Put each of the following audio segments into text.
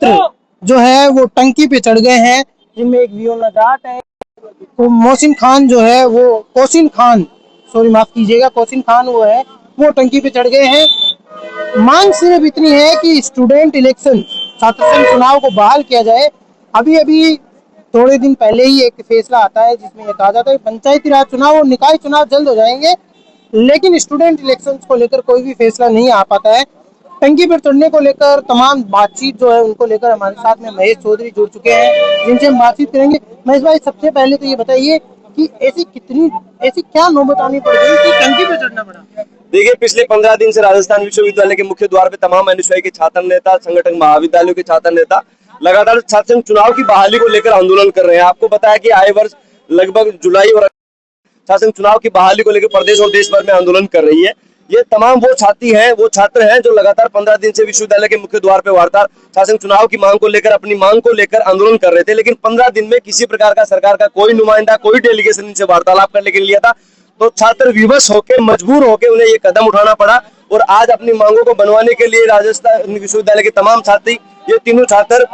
छात्र जो है वो टंकी पे चढ़ गए हैं, जिनमें एक वियोला जाट है। तो मोहसिन खान जो है वो कोसिन खान, सॉरी माफ कीजिएगा, कोसिन खान वो है, वो टंकी पे चढ़ गए हैं। मांग सिर्फ इतनी है कि स्टूडेंट इलेक्शन, छात्र संघ चुनाव को बहाल किया जाए। अभी अभी थोड़े दिन पहले ही एक फैसला आता है जिसमें यह कहा जाता है पंचायती राज चुनाव और निकाय चुनाव जल्द हो जाएंगे, लेकिन स्टूडेंट इलेक्शंस को लेकर कोई भी फैसला नहीं आ पाता है। टंकी पर चढ़ने को लेकर तमाम बातचीत जो है उनको लेकर हमारे साथ में महेश चौधरी जुड़ चुके हैं, जिनसे हम बातचीत करेंगे। महेश भाई, सबसे पहले तो ये बताइए कि ऐसी क्या नौबत आनी पड़ गई कि टंकी पर चढ़ना पड़ा? देखिए, पिछले 15 दिन से राजस्थान विश्वविद्यालय के मुख्य द्वार पे तमाम एनएसयूआई के छात्र नेता, संगठन महाविद्यालयों के छात्र नेता लगातार छात्र संघ चुनाव की बहाली को लेकर आंदोलन कर रहे हैं। आपको बताया कि आए वर्ष लगभग जुलाई और छात्र संघ चुनाव की बहाली को लेकर प्रदेश और देश भर में आंदोलन कर रही है। ये तमाम वो छात्र हैं जो लगातार 15 दिन से विश्वविद्यालय के मुख्य द्वार पर वार्ता छात्र संघ चुनाव की मांग को लेकर, अपनी मांग को लेकर आंदोलन कर रहे थे। लेकिन 15 दिन में किसी प्रकार का सरकार का कोई नुमाइंदा, कोई डेलीगेशन इनसे वार्तालाप करने के लिए लिया था, तो छात्र विवश होकर, मजबूर होकर उन्हें ये कदम उठाना पड़ा। और आज अपनी मांगों को बनवाने के लिए राजस्थान विश्वविद्यालय के तमाम छात्री, ये तीनों छात्र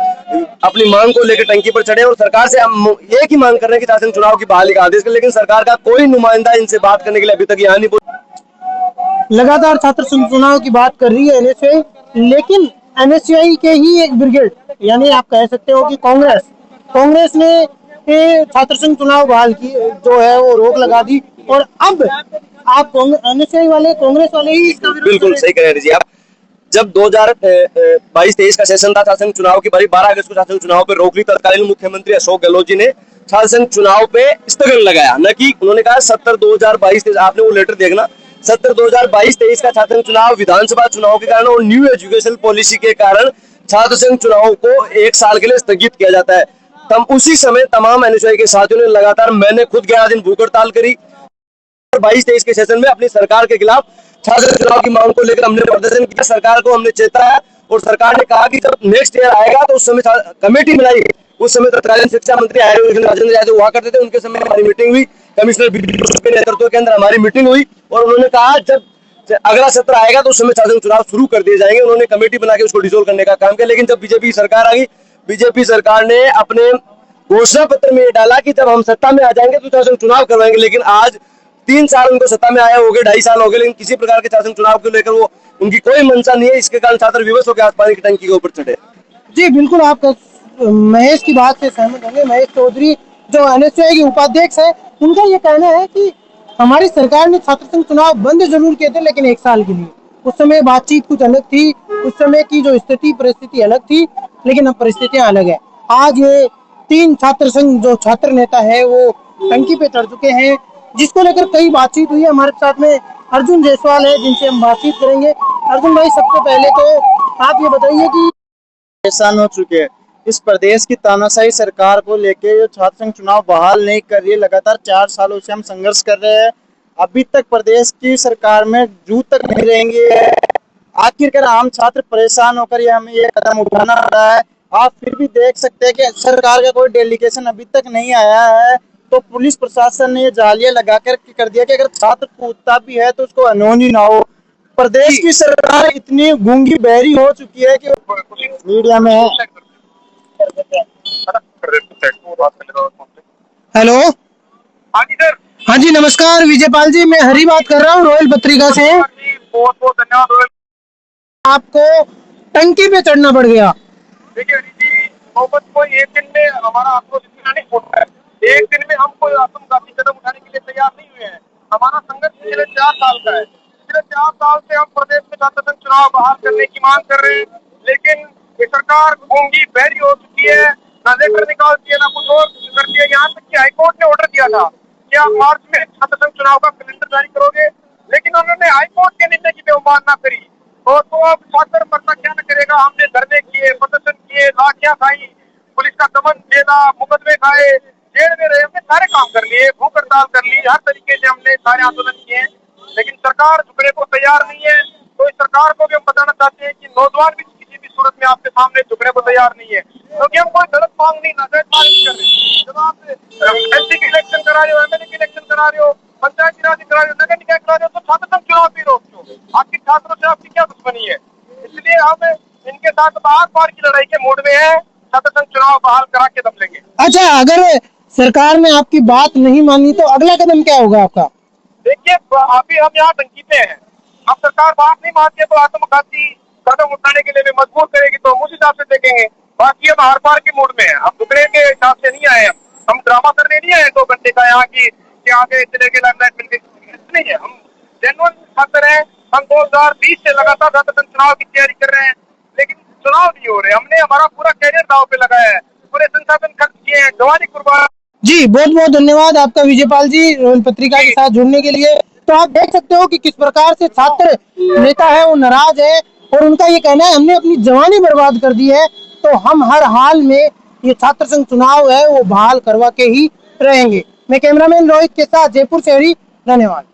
अपनी मांग को लेकर टंकी पर चढ़े और सरकार से हम एक ही मांग कर रहे हैं कि छात्र चुनाव की बहाली का आदेश करें। लेकिन सरकार का कोई नुमाइंदा इनसे बात करने के लिए अभी तक यहाँ नहीं पहुंचा। लगातार छात्र संघ चुनाव की बात कर रही है एनएसयूआई, लेकिन एनएसयूआई के ही एक ब्रिगेड, यानी आप कह सकते हो कि कांग्रेस ने छात्र संघ चुनाव बहाल की जो है वो रोक लगा दी। और अब आप एनएसयूआई वाले, कांग्रेस वाले ही इसका विरोध बिल्कुल सही कह रहे हैं आप। जब 2022-23 का सेशन था छात्र संघ चुनाव की, 12 अगस्त को छात्र संघ चुनाव पर रोक ली। तत्कालीन मुख्यमंत्री अशोक गहलोत जी ने छात्र संघ चुनाव पे स्थगन लगाया, न कि उन्होंने कहा 70-2022, आपने वो लेटर देखना, 70-2022-23 का छात्र संघ चुनाव विधानसभा चुनाव के कारण और न्यू एजुकेशन पॉलिसी के कारण छात्र संघ चुनाव को 1 साल के लिए स्थगित किया जाता है। तब उसी समय तमाम एनएसयूआई के साथियों ने लगातार, मैंने खुद 11 दिन भूख हड़ताल करी। 22-23 के सेशन में अपनी सरकार के खिलाफ छात्र चुनाव की मांग को लेकर हमने प्रदर्शन किया। सरकार को हमने चेताया और सरकार ने कहा कि जब नेक्स्ट ईयर आएगा तो उस समय कमेटी बनाई। उस समय तत्कालीन शिक्षा मंत्री राजेंद्र यादव हुआ करते थे, उनके समय हमारी मीटिंग हुई, कमिश्नर के नेतृत्व के अंदर हमारी मीटिंग हुई और उन्होंने कहा जब अगला सत्र आएगा तो उस समय छात्र चुनाव शुरू कर दिए जाएंगे। उन्होंने कमेटी बना के उसको डिसोल्व करने का काम किया। लेकिन जब बीजेपी सरकार आ गई, बीजेपी सरकार ने अपने घोषणा पत्र में डाला कि जब हम सत्ता में आ जाएंगे तो छात्र चुनाव करवाएंगे। लेकिन आज 3 साल उनको सत्ता में आया हो गए, 2.5 साल हो गए, लेकिन किसी प्रकार के छात्र चुनाव को लेकर वो उनकी कोई मंशा नहीं है। इसके कारण छात्र विवश होकर पानी की टंकी के ऊपर चढ़े। जी बिल्कुल, आप महेश की बात से सहमत होंगे। महेश चौधरी जो एनएसयूआई के उपाध्यक्ष है, उनका ये कहना है कि हमारी सरकार ने छात्र संघ चुनाव बंद जरूर किए थे, लेकिन 1 साल के लिए। उस समय बातचीत कुछ अलग थी, उस समय की जो परिस्थिति अलग थी, लेकिन अब परिस्थितियां अलग है। आज ये 3 छात्र संघ जो छात्र नेता है वो टंकी पे चढ़ चुके हैं, जिसको लेकर कई बातचीत हुई है। हमारे साथ में अर्जुन जायसवाल है, जिनसे हम बातचीत करेंगे। अर्जुन भाई, सबसे पहले तो आप ये बताइए कि परेशान हो चुके हैं इस प्रदेश की तानाशाही सरकार को लेके, जो छात्र संघ चुनाव बहाल नहीं कर रही है। लगातार 4 सालों से हम संघर्ष कर रहे हैं, अभी तक प्रदेश की सरकार में जू तक नहीं रहेंगे। आखिरकार आम छात्र परेशान होकर ये हमें ये कदम उठाना पड़ा है। आप फिर भी देख सकते हैं कि सरकार का कोई डेलीगेशन अभी तक नहीं आया है, तो पुलिस प्रशासन ने ये जालियां लगा कर दिया कि अगर छात्र कूदता भी है तो उसको अनहोनी ना हो। प्रदेश की सरकार इतनी गूंगी बहरी हो चुकी है कि मीडिया में है। हेलो, हाँ जी नमस्कार विजयपाल जी, मैं हरी बात कर रहा हूँ रॉयल पत्रिका से। बहुत बहुत धन्यवाद। आपको टंकी पे चढ़ना पड़ गया। देखिए जी, नौबत कोई एक दिन में हमारा आत्मविश्वास नहीं होता है। एक दिन में हम कोई आत्मघाती कदम उठाने के लिए तैयार नहीं हुए हैं। हमारा संघर्ष पिछले 4 साल का है। पिछले 4 साल से हम प्रदेश में छात्र संघ चुनाव बहाल करने की मांग कर रहे हैं, लेकिन ये सरकार गूंगी बहरी हो चुकी है। ना लेटर निकालती है, ना कुछ और करती है। यहाँ तक कि हाईकोर्ट ने ऑर्डर दिया था कि आप मार्च में छात्र संघ चुनाव का कैलेंडर जारी करोगे, लेकिन उन्होंने हाईकोर्ट के निर्णय की अवमानना करी। और तो अब छात्र पड़ता क्या न करेगा। हमने धरने किए, प्रदर्शन किए, लाठियां खाई, पुलिस का दमन झेला, मुकदमे खाए, जेल में रहे, हमने सारे काम कर लिए, भूख हड़ताल कर ली, हर तरीके से हमने सारे आंदोलन किए, लेकिन सरकार झुकने को तैयार नहीं है। तो इस सरकार को भी हम बताना चाहते हैं कि नौजवान भी किसी भी सूरत में आपके सामने झुकने को तैयार नहीं है, क्योंकि हम कोई गलत मांग नहीं, नाजायज मांग नहीं कर रहे। जब आप एमपी के इलेक्शन करा रहे हो, एमएलए के इलेक्शन करा रहे हो, पंचायती राज करा रहे हो, नगर निकाय करा रहे हो, तो छात्र संघ चुनाव भी रोकते हो। आपकी छात्रों से आपकी क्या दुश्मनी है? इसलिए हम इनके साथ आर पार की लड़ाई के मोड में है, छात्र संघ चुनाव बहाल करा के दम लेंगे। अच्छा, अगर सरकार ने आपकी बात नहीं मानी तो अगला कदम क्या होगा आपका? देखिए अभी हम यहाँ टंकी पे हैं, अब सरकार बात नहीं मानती है तो आत्मघाती कदम उठाने के लिए भी मजबूर करेगी तो हम उस हिसाब से देखेंगे। बाकी हम हर पार के मूड में हैं, हम टुकड़े के हिसाब से नहीं आए, हम ड्रामा करने नहीं आए 2 घंटे का यहाँ की आगे चले गए लाइमलाइट मिलके नहीं है। हम जेन्युइन छात्र हैं, हम 2020 से लगातार छात्र संघ चुनाव की तैयारी कर रहे हैं, लेकिन चुनाव नहीं हो रहे। हमने हमारा पूरा कैरियर दांव पे लगाया है, पूरे संसाधन खर्च किए हैं, जवानी कुर्बान। जी, बहुत बहुत धन्यवाद आपका विजयपाल जी रोयल पत्रिका के साथ जुड़ने के लिए। तो आप देख सकते हो कि किस प्रकार से छात्र नेता है वो नाराज है और उनका ये कहना है हमने अपनी जवानी बर्बाद कर दी है, तो हम हर हाल में ये छात्र संघ चुनाव है वो बहाल करवा के ही रहेंगे। मैं कैमरामैन रोहित के साथ जयपुर शहरी, धन्यवाद।